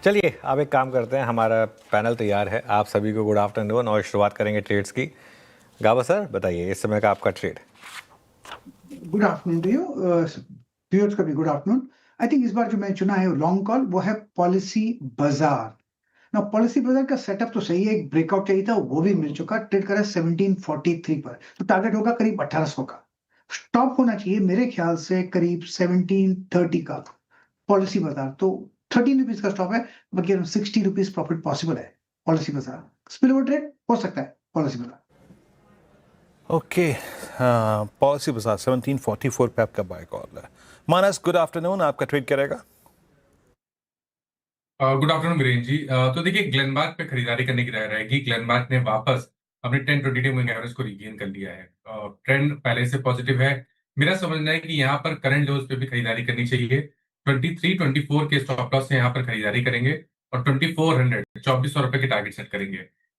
चलिए अब एक काम करते हैं, हमारा पैनल तैयार है। आप सभी को गुड आफ्टरनून और शुरुआत करेंगे ट्रेड्स की। गाबा सर बताइए इस समय का आपका trade. Good afternoon to you viewers का भी गुड आफ्टरनून। आई थिंक इस बार जो मैं चुना है लॉन्ग कॉल वो है पॉलिसी बाजार। ना पॉलिसी बाजार का सेटअप तो सही है, एक ब्रेकआउट चाहिए था वो भी मिल चुका, ट्रेड करा 1743 पर, तो टारगेट होगा करीब 1800 का। स्टॉप होना चाहिए मेरे ख्याल से करीब 1730 का पॉलिसी बाजार, तो 13 रुपीज का स्टॉप है, बाकी 60 रुपीज प्रॉफिट पॉसिबल है पॉलिसी बाजार। स्पिल ओवर ट्रेड हो सकता है पॉलिसी बाजार। ओके, पॉलिसी बाजार 1744 पे आपका बाय कॉल है। मानस गुड आफ्टरनून, आपका ट्रेड क्या रहेगा? गुड आफ्टरनून वीरेन जी। तो देखिए ग्लेनमार्क पे खरीदारी करने की राय रहेगी। ग्लेनमार्क ने वापस अपने 10-20 मूविंग एवरेज को रिगेन कर लिया है। ट्रेंड पहले से पॉजिटिव है। मेरा समझना है कि यहाँ पर करंट लेवल्स पे भी खरीदारी करनी चाहिए। 23-24 के स्टॉप लॉस से यहाँ पर खरीदारी करेंगे और 2400 ₹2400 के टारगेट सेट करेंगे।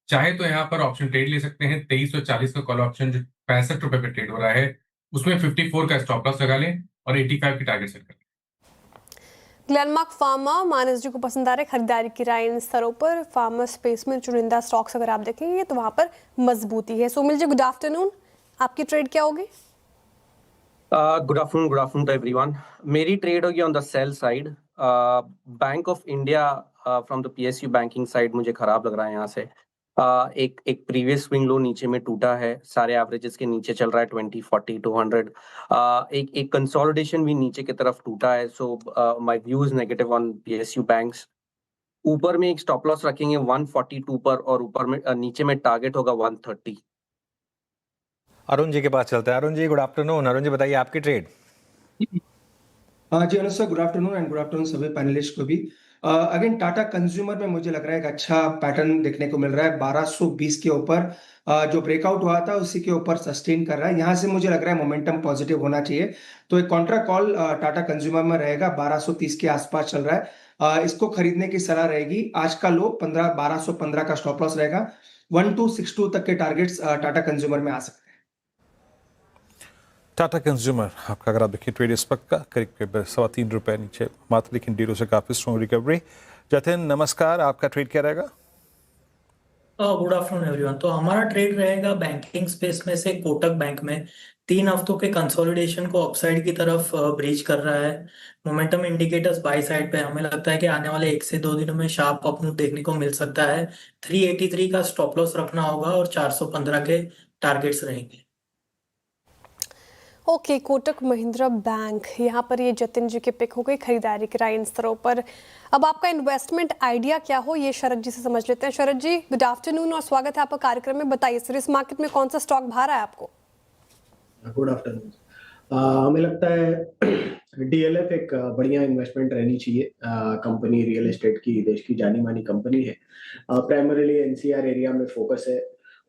चाहे तो यहाँ पर ऑप्शन ट्रेड ले सकते हैं। 2340 का कॉल ऑप्शन जो ₹65 पे ट्रेड हो रहा है उसमें 54 का स्टॉप लॉस लगा लें और 85 की टारगेट सेट करें। ग्लेनमार्क फार्मा, मानस जी को पसंद आ रहे खरीदारी की राय इन स्तरों पर। फार्मा स्पेस में चुनिंदा स्टॉक्स अगर आप देखेंगे तो वहां पर मजबूती है। सोमिल जी गुड आफ्टरनून, आपकी ट्रेड क्या होगी? Good afternoon to everyone. मेरी ट्रेड होगी on the sell side. Bank of India from the PSU banking side मुझे खराब लग रहा है यहाँ से। एक प्रीवियस स्विंग लो नीचे में टूटा है, सारे एवरेजेस के नीचे चल रहा है 20, 40, 200। एक कंसोलिडेशन भी नीचे की तरफ टूटा है। So my view is negative on PSU banks. ऊपर में एक स्टॉप लॉस रखेंगे 142 पर और ऊपर में नीचे में टारगेट होगा 130। अरुण जी के पास चलते हैं। Arun ji good afternoon. अरुण जी बताइए आपकी ट्रेड। जी Anuj sir, good afternoon and good afternoon सभी पैनलिस्ट को भी। अगेन टाटा कंज्यूमर में मुझे लग रहा है एक अच्छा पैटर्न देखने को मिल रहा है। 1220 के ऊपर जो ब्रेकआउट हुआ था उसी के ऊपर सस्टेन कर रहा है। यहाँ से मुझे लग रहा है मोमेंटम पॉजिटिव होना चाहिए, तो एक कॉन्ट्रा कॉल टाटा कंज्यूमर में रहेगा। 1230 के आसपास चल रहा है, इसको खरीदने की सलाह रहेगी। आज का लो 1215 का स्टॉप लॉस रहेगा। 1262 तक के टारगेट्स टाटा कंज्यूमर में आ सकते हैं। टाटा कंज्यूमर आपका अगर आप देखिए ट्रेड इस वक्त का करीब ₹3.25 नीचे मात्र, लेकिन डीलो से काफी स्ट्रॉन्ग रिकवरी। जतिन नमस्कार, आपका ट्रेड क्या रहेगा? Good afternoon everyone. तो हमारा ट्रेड रहेगा बैंकिंग स्पेस में से कोटक बैंक में। 3 हफ्तों के कंसोलिडेशन को अपसाइड की तरफ ब्रीच कर रहा है। मोमेंटम इंडिकेटर्स बाई साइड पे, हमें लगता है कि आने वाले 1 से 2 दिनों में शार्प अप मूव देखने को मिल सकता है। 383 का स्टॉप लॉस रखना होगा और 415 के टारगेट्स रहेंगे। ओके, कोटक महिंद्रा बैंक, यहाँ पर ये जतिन जी के पिक हो गई खरीदारी की राय इन स्तरों पर। अब आपका इन्वेस्टमेंट आइडिया क्या हो ये शरद जी से समझ लेते हैं। शरद जी गुड आफ्टरनून और स्वागत है आपका कार्यक्रम में। बताइए सर, इस मार्केट में कौन सा स्टॉक भा रहा है आपको? Good afternoon. हमें लगता है डीएलएफ एक बढ़िया इन्वेस्टमेंट रहनी चाहिए। कंपनी रियल एस्टेट की देश की जानी मानी कंपनी है। प्राइमरीली एनसीआर एरिया में फोकस है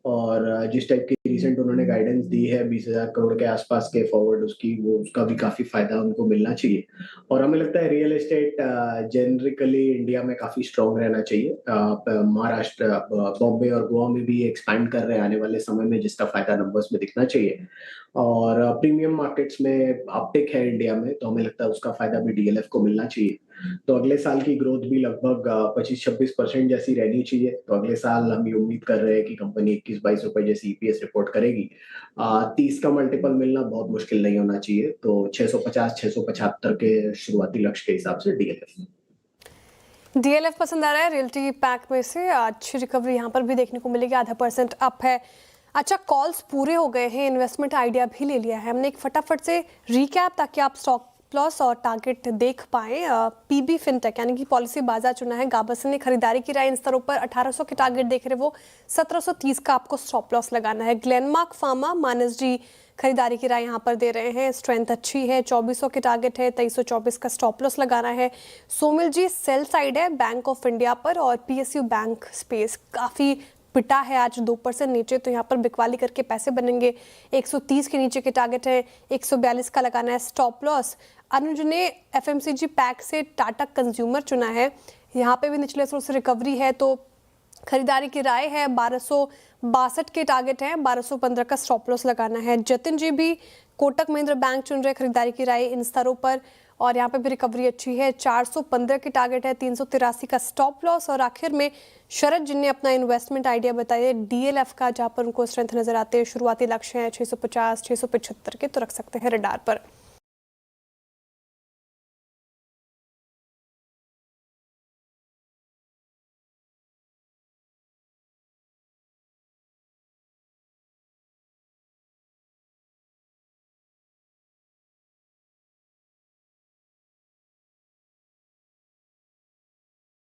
और जिस टाइप की रिसेंट उन्होंने गाइडेंस दी है 20,000 करोड़ के आसपास के फॉरवर्ड उसका भी काफी फायदा उनको मिलना चाहिए। और हमें लगता है रियल एस्टेट जेनरिकली इंडिया में काफी स्ट्रांग रहना चाहिए। महाराष्ट्र, बॉम्बे और गोवा में भी एक्सपैंड कर रहे हैं आने वाले समय में, जिसका फायदा नंबर्स में दिखना चाहिए। और प्रीमियम मार्केट्स में अपटिक है इंडिया में, तो हमें लगता है उसका फायदा भी डीएलएफ को मिलना चाहिए। तो अगले साल की ग्रोथ भी लगभग 25-26% जैसी रहनी चाहिए। तो अगले साल हम ये उम्मीद कर रहे हैं कि कंपनी 21-22 रुपए जैसी ईपीएस रिपोर्ट करेगी। 30 का मल्टीपल मिलना बहुत मुश्किल नहीं होना चाहिए। तो 650-675 के शुरुआती लक्ष्य के हिसाब से डीएलएफ पसंद आ रहा है। रियल्टी पैक में से अच्छी रिकवरी यहाँ पर भी देखने को मिलेगी, 0.5% अप है। अच्छा, कॉल्स पूरे हो गए हैं, इन्वेस्टमेंट आइडिया भी ले लिया है हमने। एक फटाफट से रिकैप ताकि आप स्टॉक लॉस और टारगेट देख पाए। पीबी फिनटेक यानी कि पॉलिसी बाजार चुना है गाबसन ने। खरीदारी की राय इन स्तरों पर 1800 के टारगेट देख रहे, वो 1730 का आपको स्टॉप लॉस लगाना है। ग्लेनमार्क फार्मा, मानस जी खरीदारी की राय यहाँ पर दे रहे हैं। स्ट्रेंथ अच्छी है, 2400 के टारगेट है, 2324 का स्टॉप लॉस लगाना है। सोमिल जी सेल साइड है बैंक ऑफ इंडिया पर, और पीएसयू बैंक स्पेस काफ़ी पिटा है आज 2% नीचे, तो यहाँ पर बिकवाली करके पैसे बनेंगे। 130 के नीचे के टारगेट है, 142 का लगाना है स्टॉप लॉस। अनुज ने एफएमसीजी पैक से टाटा कंज्यूमर चुना है, यहाँ पे भी निचले स्तर से रिकवरी है, तो खरीदारी की राय है। 1262 के टारगेट है, 1215 का स्टॉप लॉस लगाना है। जतिन जी भी कोटक महिंद्रा बैंक चुन रहे, खरीदारी की राय इन स्तरों पर। और यहाँ पे भी रिकवरी अच्छी है। 415 की टारगेट है, 383 का स्टॉप लॉस। और आखिर में शरद जिन ने अपना इन्वेस्टमेंट आइडिया बताया DLF का, जहाँ पर उनको स्ट्रेंथ नजर आते हैं। शुरुआती लक्ष्य है 650 675 के, तो रख सकते हैं रडार पर।